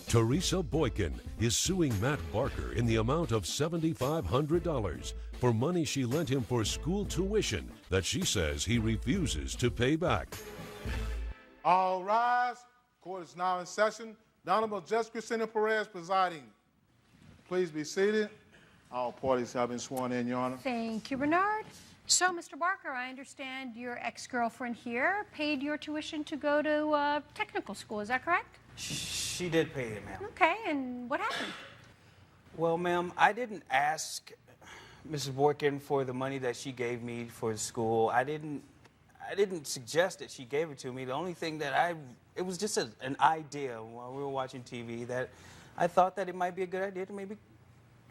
Teresa Boykin is suing Matt Barker in the amount of $7,500 for money she lent him for school tuition that she says he refuses to pay back. All rise. Court is now in session. The Honorable Judge Cristina Perez presiding. Please be seated. All parties have been sworn in, Your Honor. Thank you, Bernard. So, Mr. Barker, I understand your ex-girlfriend here paid your tuition to go to technical school. Is that correct? She did pay it, ma'am. Okay, and what happened? Well, ma'am, I didn't ask Mrs. Boykin for the money that she gave me for the school. I didn't suggest that she gave it to me. The only thing that it was just an idea while we were watching TV that I thought that it might be a good idea to maybe.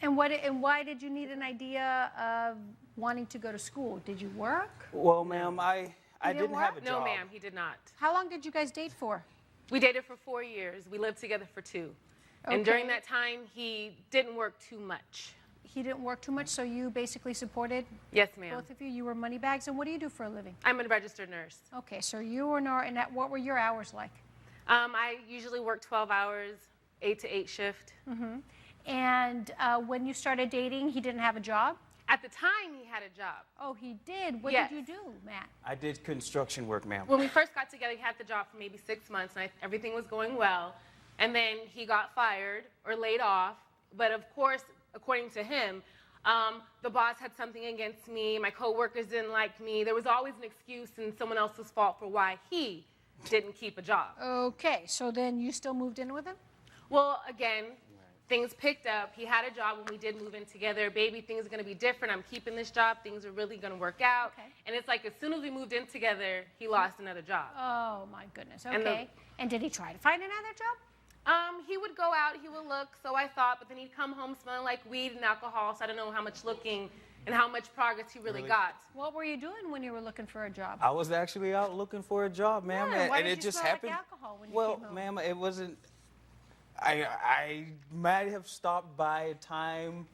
And why did you need an idea of wanting to go to school? Did you work? Well, ma'am, I didn't have a job. No, ma'am, he did not. How long did you guys date for? We dated for 4 years. We lived together for 2. Okay. And during that time, he didn't work too much. He didn't work too much, so you basically supported Yes, ma'am. both of you? You were money bags, and what do you do for a living? I'm a registered nurse. Okay, so you were and what were your hours like? I usually work 12 hours, 8 to 8 shift. Mm-hmm. And when you started dating, he didn't have a job? At the time, he had a job. Oh, he did? What Yes. did you do, Matt? I did construction work, ma'am. When we first got together, he had the job for maybe 6 months, and everything was going well. And then he got fired or laid off. But of course, according to him, the boss had something against me. My coworkers didn't like me. There was always an excuse and someone else's fault for why he didn't keep a job. Okay, so then you still moved in with him? Well, again, things picked up. He had a job when we did move in together. Baby, things are going to be different. I'm keeping this job. Things are really going to work out. Okay. And it's like as soon as we moved in together, he lost another job. Oh, my goodness. And Okay. And did he try to find another job? He would go out, he would look, so I thought, but then he'd come home smelling like weed and alcohol, so I don't know how much looking and how much progress he really got. What were you doing when you were looking for a job? I was actually out looking for a job, ma'am, Yeah, why and did it you just smell happened. like alcohol when you Well, came home? ma'am, it wasn't. I might have stopped by a time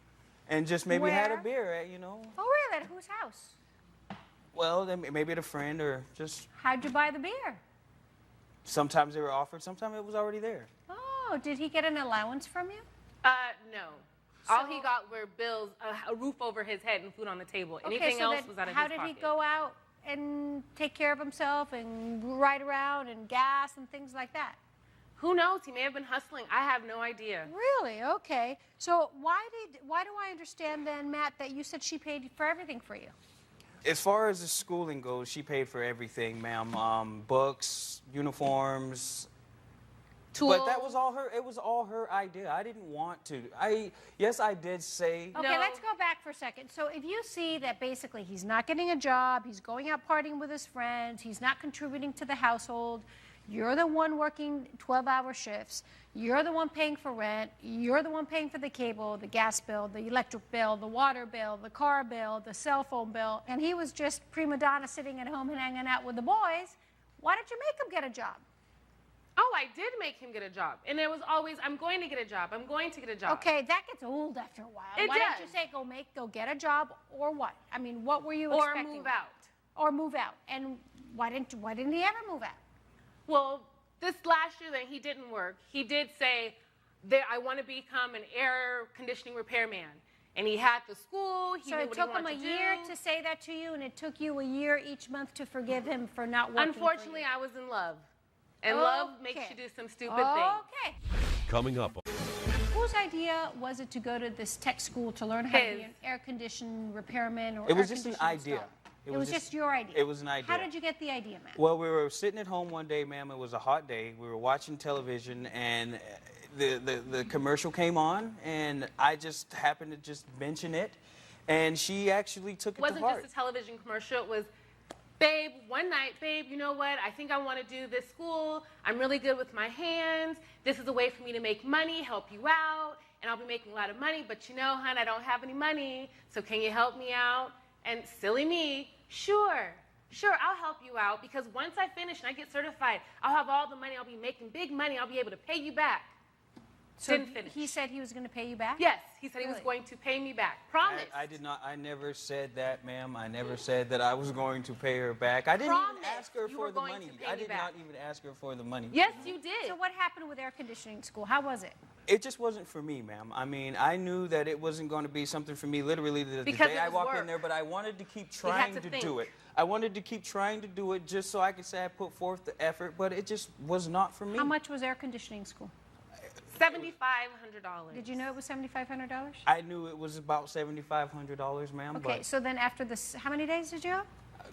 and just maybe had a Where? beer at, you know. Oh, really? At whose house? Well, then maybe at a friend or just. How'd you buy the beer? Sometimes they were offered, sometimes it was already there. Oh, did he get an allowance from you? No. All he got were bills, a roof over his head and food on the table. Anything so else then was out of how his did pocket. he go out and take care of himself and ride around and gas and things like that? Who knows? He may have been hustling. I have no idea. Really? Okay. So why do I understand then, Matt, that you said she paid for everything for you? As far as the schooling goes, she paid for everything, ma'am. Books, uniforms. Tools. But that was all her. It was all her idea. I didn't want to. Yes, I did say. Okay, No. let's go back for a second. So if you see that basically he's not getting a job, he's going out partying with his friends, he's not contributing to the household, you're the one working 12-hour shifts, you're the one paying for rent, you're the one paying for the cable, the gas bill, the electric bill, the water bill, the car bill, the cell phone bill, and he was just prima donna sitting at home and hanging out with the boys, why did you make him get a job? Oh, I did make him get a job. And it was always, I'm going to get a job. I'm going to get a job. Okay, that gets old after a while. It Why didn't you does. say go get a job or what? I mean, what were you Or expecting? move out. Or move out. And why didn't he ever move out? Well, this last year that he didn't work, he did say, I want to become an air conditioning repairman. And he had the school, he So knew it what took he him a wanted to year do. to say that to you, and it took you a year each month to forgive him for not working Unfortunately, I was in love. And love makes Okay. you do some stupid things. Okay. Coming up. Whose idea was it to go to this tech school to learn how to be His. an air condition repairman or It was air just an conditioner idea. installer? It was just your idea. It was an idea. How did you get the idea, Matt? Well, we were sitting at home one day, ma'am. It was a hot day. We were watching television, and the commercial came on, and I just happened to just mention it, and she actually took it It wasn't to heart. just a television commercial. It was, babe, one night, babe, you know what? I think I want to do this school. I'm really good with my hands. This is a way for me to make money, help you out, and I'll be making a lot of money. But you know, hon, I don't have any money, so can you help me out? And silly me, sure, I'll help you out because once I finish and I get certified, I'll have all the money. I'll be making big money. I'll be able to pay you back. So Didn't finish. he said he was going to pay you back? Yes, he said he was Really? going to pay me back. Promise. I did not. I never said that, ma'am. I never said that I was going to pay her back. I didn't even Promise ask her you for were the going money. to pay I me did back. not even ask her for the money. Yes, you did. So what happened with air conditioning school? How was it? It just wasn't for me, ma'am. I mean, I knew that it wasn't going to be something for me literally the Because day it I was walked work. in there, but I wanted to keep had trying to to think. do it. I wanted to keep trying to do it just so I could say I put forth the effort, but it just was not for me. How much was air conditioning school? $7,500. Did you know it was $7,500? I knew it was about $7,500, ma'am, Okay, but so then after this, how many days did you have?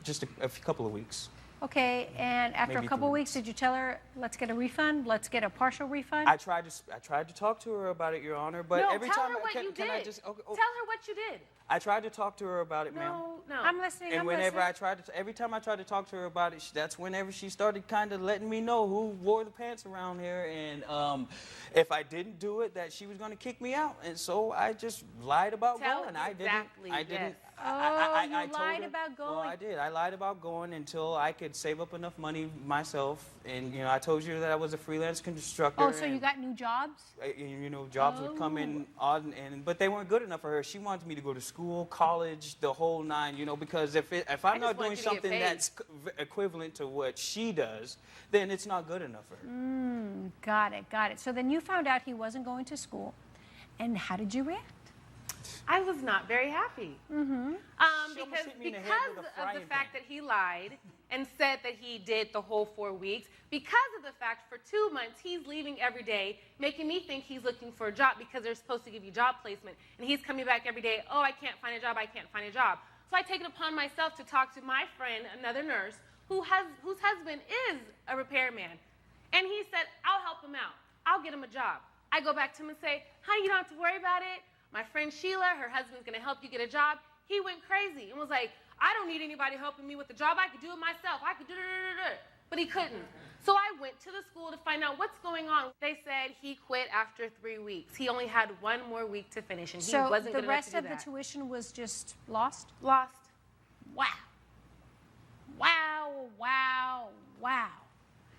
just a couple of weeks. Okay, and after Maybe a couple 3 weeks, did you tell her, let's get a refund, let's get a partial refund? I tried to talk to her about it, Your Honor, but no, every tell time her what you can did. I just okay, Tell her what you did. I tried to talk to her about it, ma'am. No. I'm listening, And I'm whenever listening. every time I tried to talk to her about it, that's whenever she started kind of letting me know who wore the pants around here, and if I didn't do it, that she was going to kick me out. And so I just lied about Tell going. exactly, I didn't. yes. Oh, you told lied her- about Well, I going? did. I lied about going until I could save up enough money myself. And I told you that I was a freelance constructor. Oh, so you and- got new jobs? jobs would come in odd, but they weren't good enough for her. She wanted me to go to school, college, the whole nine, because if I'm just not want doing you to get something paid. that's equivalent to what she does, then it's not good enough for her. Got it, got it. So then you found out he wasn't going to school, and how did you react? I was not very happy. She almost Because hit me in the head because with a of frying the fact pan. that he lied and said that he did the whole 4 weeks, because of the fact for 2 months he's leaving every day, making me think he's looking for a job because they're supposed to give you job placement, and he's coming back every day, oh, I can't find a job, I can't find a job. So I take it upon myself to talk to my friend, another nurse, whose husband is a repairman. And he said, I'll help him out. I'll get him a job. I go back to him and say, honey, you don't have to worry about it. My friend Sheila, her husband's going to help you get a job. He went crazy and was like, I don't need anybody helping me with the job. I could do it myself. I could do it. But he couldn't. So I went to the school to find out what's going on. They said he quit after 3 weeks. He only had 1 more week to finish, and he So wasn't the good enough rest to do of the that. tuition was just lost? Lost. Wow. Wow, wow, wow.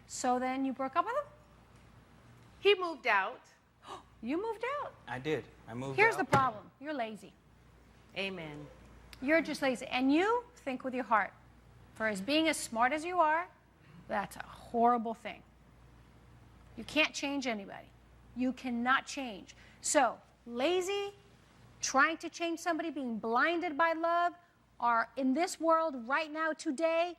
So then you broke up with him? He moved out. You moved out. I did. I moved Here's out. the problem. You're lazy. Amen. You're just lazy. And you think with your heart. For as being as smart as you are, that's a horrible thing. You can't change anybody. You cannot change. So, lazy, trying to change somebody, being blinded by love, are in this world right now, today,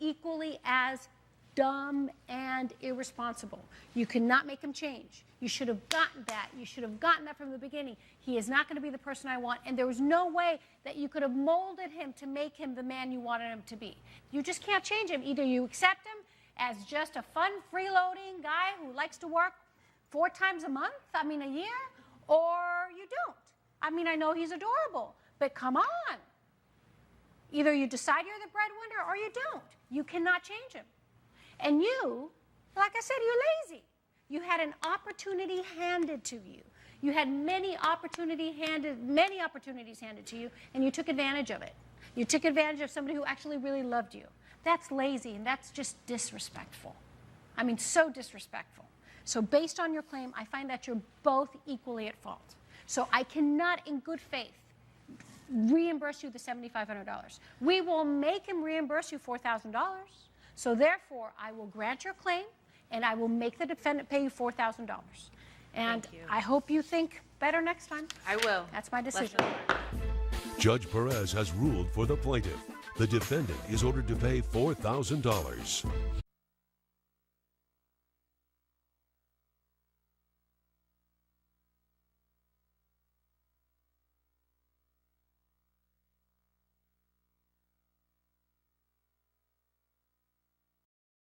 equally as dumb and irresponsible. You cannot make him change. You should have gotten that. You should have gotten that from the beginning. He is not going to be the person I want, and there was no way that you could have molded him to make him the man you wanted him to be. You just can't change him. Either you accept him as just a fun, freeloading guy who likes to work 4 times a month, a year, or you don't. I know he's adorable, but come on. Either you decide you're the breadwinner or you don't. You cannot change him. And you, like I said, you're lazy. You had an opportunity handed to you. You had many opportunities handed to you, and you took advantage of it. You took advantage of somebody who actually really loved you. That's lazy, and that's just disrespectful. So disrespectful. So based on your claim, I find that you're both equally at fault. So I cannot, in good faith, reimburse you the $7,500. We will make him reimburse you $4,000. So therefore, I will grant your claim, and I will make the defendant pay you $4,000. And Thank you. I hope you think better next time. I will. That's my decision. Lesson learned. Judge Perez has ruled for the plaintiff. The defendant is ordered to pay $4,000.